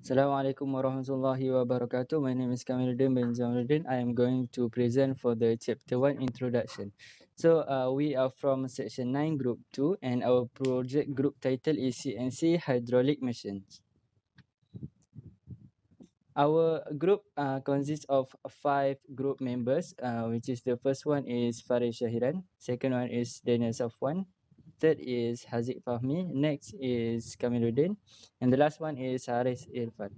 Assalamualaikum warahmatullahi wabarakatuh. My name is Kamiluddin bin Jamaluddin. I am going to present for the chapter 1 introduction. We are from section 9 group 2 and our project group title is CNC hydraulic machines. Our group consists of 5 group members, which is the first one is Farid Shahiran, second one is Daniel Safwan, third is Haziq Fahmi, next is Kamiluddin, and the last one is Haris Irfan.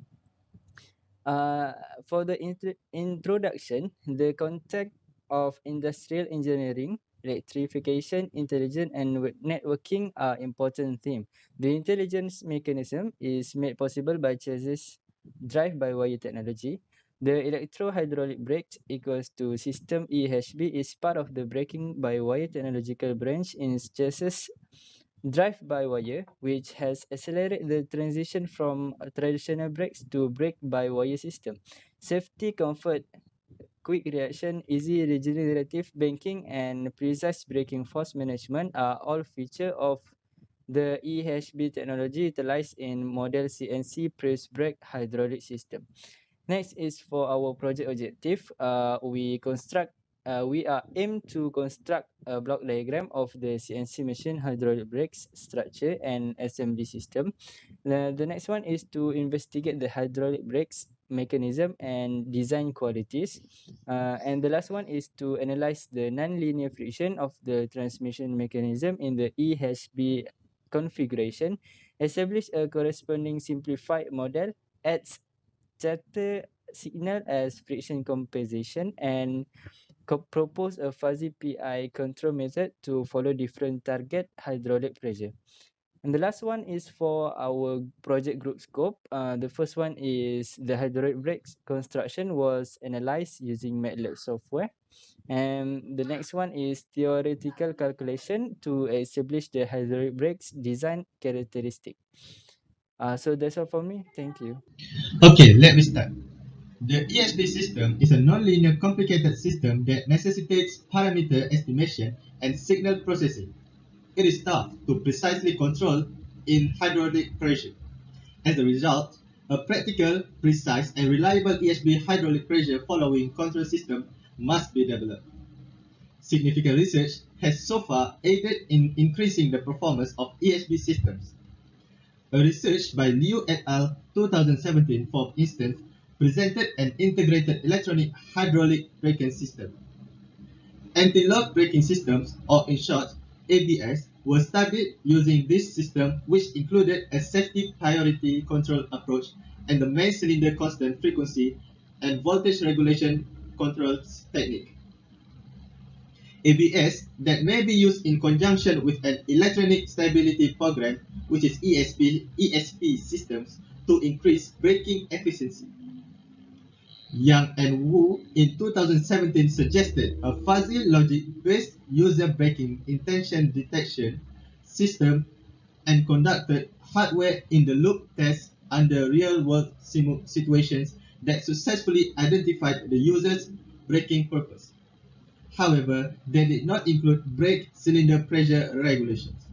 Uh, for the introduction, the concept of industrial engineering, electrification, intelligence, and networking are important themes. The intelligence mechanism is made possible by chassis drive by wire technology. The electro-hydraulic brake equals to system EHB is part of the braking by wire technological branch in chassis drive-by-wire, which has accelerated the transition from traditional brakes to brake-by-wire system. Safety, comfort, quick reaction, easy regenerative banking, and precise braking force management are all features of the EHB technology utilized in model CNC press brake hydraulic system. Next is for our project objective. We are aim to construct a block diagram of the CNC machine hydraulic brakes structure and assembly system. The next one is to investigate the hydraulic brakes mechanism and design qualities. And the last one is to analyze the non-linear friction of the transmission mechanism in the EHB configuration, establish a corresponding simplified model, adds chatter signal as friction compensation, and propose a fuzzy PI control method to follow different target hydraulic pressure. And the last one is for our project group scope. The first one is the hydraulic brakes construction was analyzed using MATLAB software. And the next one is theoretical calculation to establish the hydraulic brakes design characteristic. So that's all for me. Thank you. Okay, let me start. The ESP system is a nonlinear complicated system that necessitates parameter estimation and signal processing. It is tough to precisely control in hydraulic pressure. As a result, a practical, precise, and reliable ESP hydraulic pressure following control system must be developed. Significant research has so far aided in increasing the performance of ESP systems. A research by Liu et al. 2017, for instance, presented an integrated electronic hydraulic braking system. Anti-lock braking systems, or in short, ABS, were studied using this system, which included a safety priority control approach and the main cylinder constant frequency and voltage regulation control technique. ABS that may be used in conjunction with an electronic stability program, which is ESP systems, to increase braking efficiency. Yang and Wu in 2017 suggested a fuzzy logic-based user braking intention detection system and conducted hardware-in-the-loop tests under real-world situations that successfully identified the user's braking purpose. However, they did not include brake cylinder pressure regulations.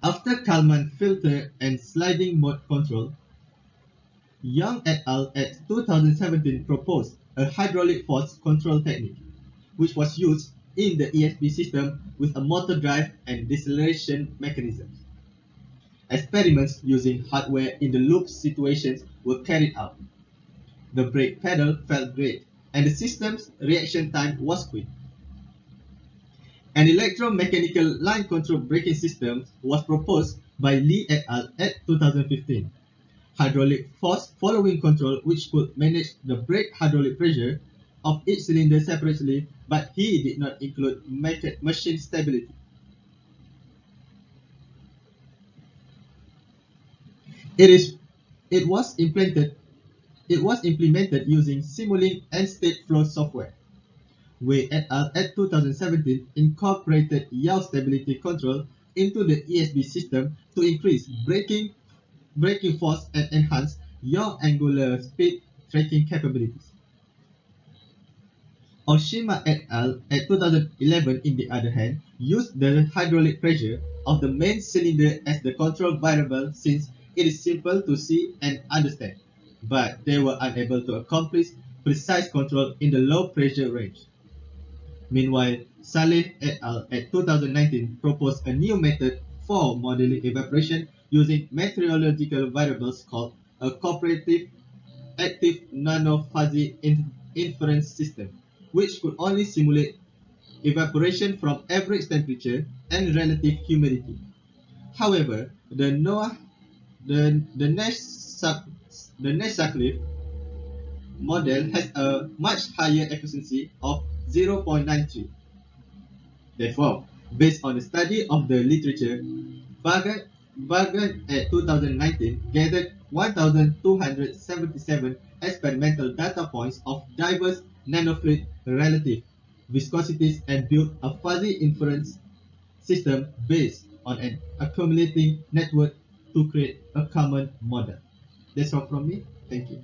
After Kalman filter and sliding mode control, Young et al. At 2017 proposed a hydraulic force control technique, which was used in the ESP system with a motor drive and deceleration mechanisms. Experiments using hardware in the loop situations were carried out. The brake pedal felt great, and the system's reaction time was quick. An electromechanical line control braking system was proposed by Lee et al. At 2015. Hydraulic force following control, which could manage the brake hydraulic pressure of each cylinder separately, but he did not include machine stability. It is it was implemented using Simulink and state flow software. Wei et al. At 2017 incorporated yaw stability control into the ESP system to increase braking force and enhance yaw angular speed tracking capabilities. Oshima et al. At 2011, in the other hand, used the hydraulic pressure of the main cylinder as the control variable since It is simple to see and understand, but they were unable to accomplish precise control in the low pressure range. Meanwhile, Saleh et al. In 2019 proposed a new method for modeling evaporation using meteorological variables called a cooperative active nano-fuzzy inference system, which could only simulate evaporation from average temperature and relative humidity. However, the Nash Sutcliffe model has a much higher efficiency of 0.93. Therefore, based on the study of the literature, Vargas at 2019 gathered 1,277 experimental data points of diverse nanofluid relative viscosities and built a fuzzy inference system based on an accumulating network to create a common model. That's all from me. Thank you.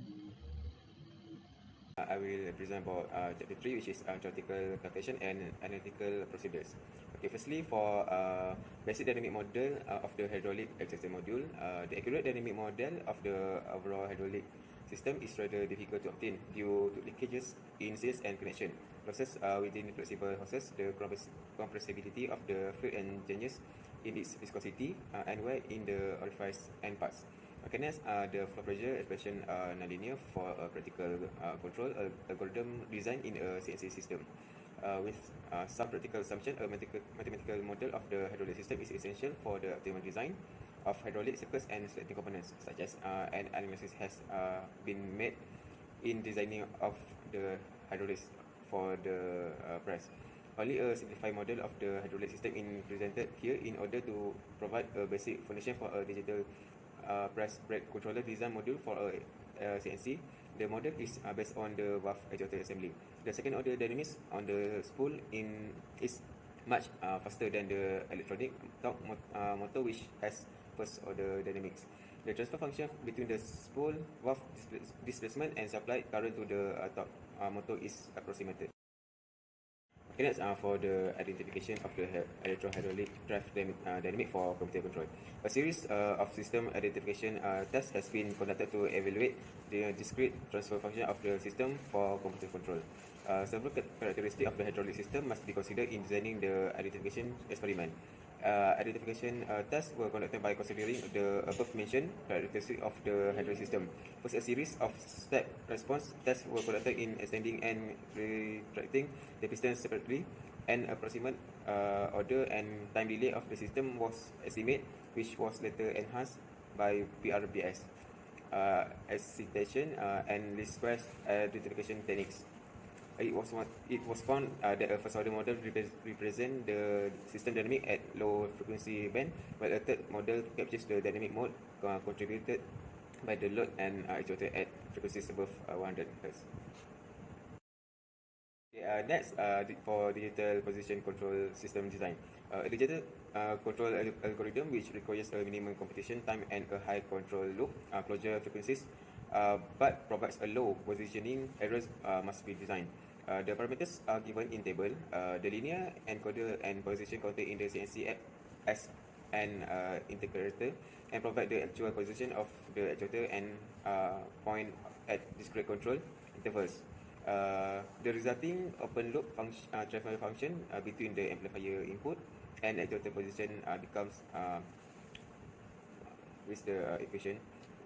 I will present about chapter 3, which is theoretical calculation and analytical procedures. Okay, firstly, for basic dynamic model of the hydraulic actuator module, the accurate dynamic model of the overall hydraulic system is rather difficult to obtain due to leakages in seals and connection. Losses within flexible hoses, the compressibility of the fluid and changes in its viscosity and wear in the orifice and parts. Next, the flow pressure expression nonlinear for a practical control algorithm designed in a CNC system. With some practical assumption, a mathematical model of the hydraulic system is essential for the optimal design of hydraulic circuits and selecting components, such as an analysis has been made in designing of the hydraulics for the press. Only a simplified model of the hydraulic system is presented here in order to provide a basic foundation for a digital press brake controller design module for a CNC. The model is based on the WAF actuator assembly. The second order dynamics on the spool is much faster than the electronic torque motor, which has first order dynamics. The transfer function between the spool, WAF displacement and supplied current to the torque motor is approximated. Okay, next for the identification of the electro-hydraulic drive dynamic for computer control. A series of system identification tests has been conducted to evaluate the discrete transfer function of the system for computer control. Several characteristics of the hydraulic system must be considered in designing the identification experiment. Identification tests were conducted by considering the above mentioned characteristics of the hydraulic system. First, a series of step response tests were conducted in extending and retracting the piston separately. An approximate order and time delay of the system was estimated, which was later enhanced by PRBS, excitation and least squares identification techniques. It was found that a first order model represents the system dynamic at low frequency band, while a third model captures the dynamic mode contributed by the load and actuator at frequencies above 100 Hz. Okay, next, for digital position control system design. A digital control algorithm which requires a minimum computation time and a high control loop closure frequencies, but provides a low positioning errors must be designed. The parameters are given in table. The linear encoder and position counter in the CNC app as an integrator and provide the actual position of the actuator and point at discrete control intervals. The resulting open loop transfer function between the amplifier input and actuator position becomes with the equation.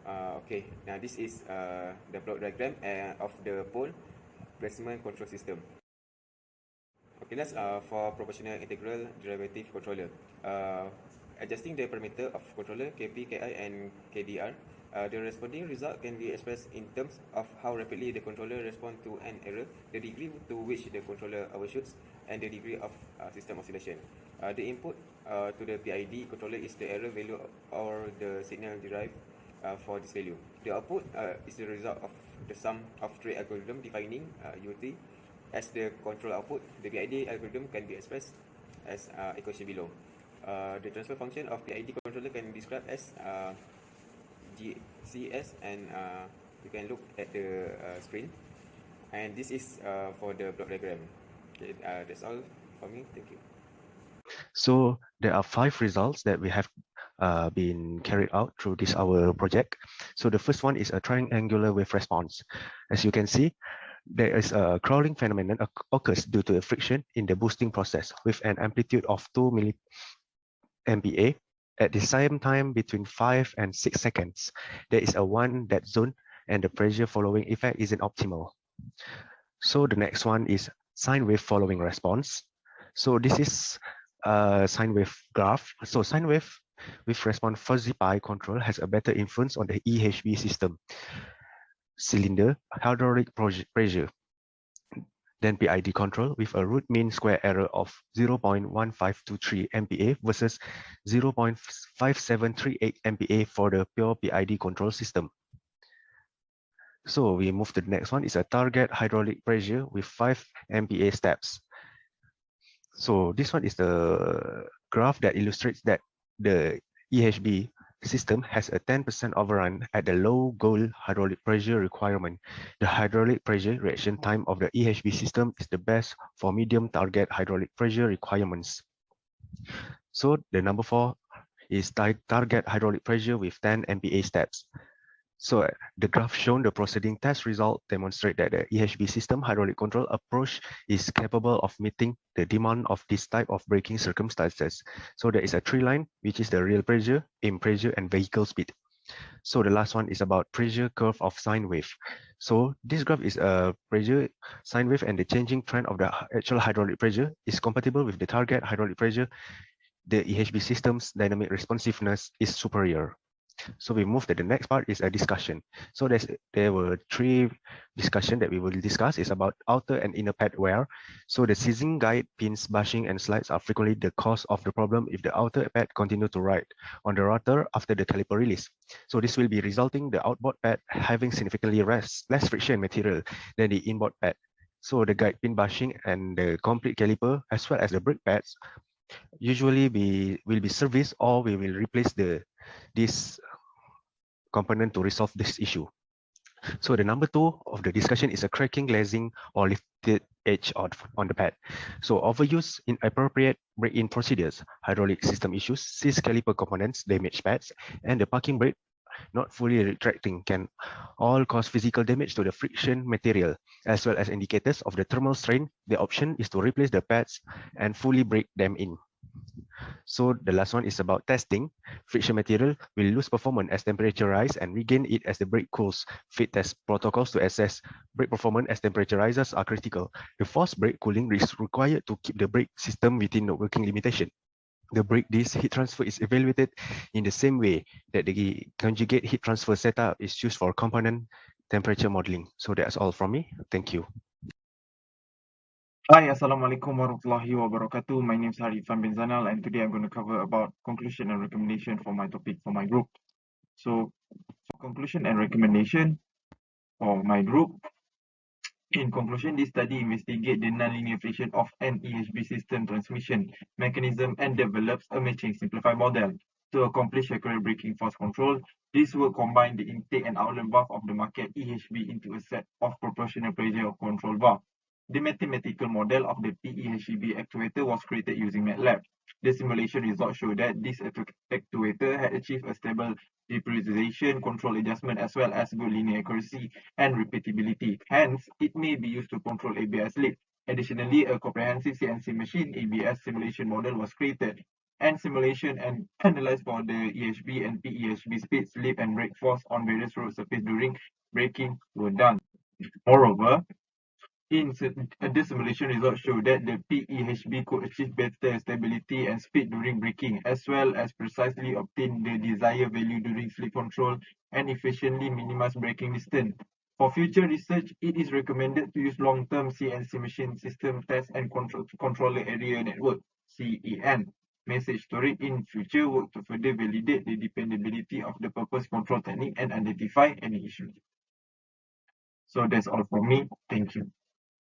Okay, now this is the block diagram of the pole placement control system. Okay, let's for proportional integral derivative controller. Adjusting the parameter of controller Kp, Ki and Kdr, the responding result can be expressed in terms of how rapidly the controller responds to an error, the degree to which the controller overshoots, and the degree of system oscillation. The input to the PID controller is the error value or the signal derived for this value. The output is the result of the sum of three algorithms defining UT as the control output. The PID algorithm can be expressed as equation below. The transfer function of PID controller can be described as GCS, and you can look at the screen. And this is for the block diagram. Okay, that's all for me. Thank you. So there are 5 results that we have been carried out through this our project. So the first one is a triangular wave response. As you can see, there is a crawling phenomenon occurs due to a friction in the boosting process with an amplitude of 2 MPa. At the same time, between 5 and 6 seconds, there is a one dead zone and the pressure following effect isn't optimal. So the next one is sine wave following response. So this is a sine wave graph. So sine wave with response fuzzy pi control has a better influence on the EHB system cylinder hydraulic pressure than PID control with a root mean square error of 0.1523 MPa versus 0.5738 MPa for the pure PID control system. So we move to the next one is a target hydraulic pressure with 5 MPa steps. So this one is the graph that illustrates that the EHB system has a 10% overrun at the low goal hydraulic pressure requirement. The hydraulic pressure reaction time of the EHB system is the best for medium target hydraulic pressure requirements. So the number 4 is target hydraulic pressure with 10 MPa steps. So the graph shown the proceeding test result demonstrate that the EHB system hydraulic control approach is capable of meeting the demand of this type of braking circumstances. So there is a tree line, which is the real pressure, aim pressure, and vehicle speed. So the last one is about pressure curve of sine wave. So this graph is a pressure sine wave, and the changing trend of the actual hydraulic pressure is compatible with the target hydraulic pressure. The EHB system's dynamic responsiveness is superior. So we move to the next part is a discussion. So there were 3 discussion that we will discuss is about outer and inner pad wear. So the seizing guide, pins, bushing, and slides are frequently the cause of the problem if the outer pad continue to ride on the rotor after the caliper release. So this will be resulting the outboard pad having significantly less friction material than the inboard pad. So the guide pin bushing and the complete caliper as well as the brake pads usually will be serviced, or we will replace this component to resolve this issue. So the number 2 of the discussion is a cracking, glazing, or lifted edge on the pad. So overuse, inappropriate break-in procedures, hydraulic system issues, seized caliper components, damaged pads, and the parking brake not fully retracting can all cause physical damage to the friction material, as well as indicators of the thermal strain. The option is to replace the pads and fully break them in. So the last one is about testing. Friction material will lose performance as temperature rise and regain it as the brake cools. Fit test protocols to assess brake performance as temperature rises are critical. The forced brake cooling is required to keep the brake system within the working limitation. The brake disc heat transfer is evaluated in the same way that the conjugate heat transfer setup is used for component temperature modeling. So that's all from me. Thank you. Hi, Assalamualaikum warahmatullahi wabarakatuh. My name is Harifan bin Zanal, and today I'm going to cover about conclusion and recommendation for my topic for my group. So, for conclusion and recommendation for my group, in conclusion, this study investigates the nonlinear friction of an EHB system transmission mechanism and develops a matching simplified model to accomplish accurate braking force control. This will combine the intake and outlet valve of the market EHB into a set of proportional pressure control valve. The mathematical model of the PEHB actuator was created using MATLAB. The simulation results show that this actuator had achieved a stable depressurization, control adjustment, as well as good linear accuracy and repeatability. Hence, it may be used to control ABS slip. Additionally, a comprehensive CNC machine ABS simulation model was created, and simulation and analyzed for the EHB and PEHB speed, slip, and brake force on various road surface during braking were done. Moreover, the simulation results show that the PEHB could achieve better stability and speed during braking, as well as precisely obtain the desired value during slip control and efficiently minimize braking distance. For future research, it is recommended to use long-term CNC machine system test and controller area network (CEN) message storage in future work to further validate the dependability of the purpose control technique and identify any issues. So that's all from me. Thank you.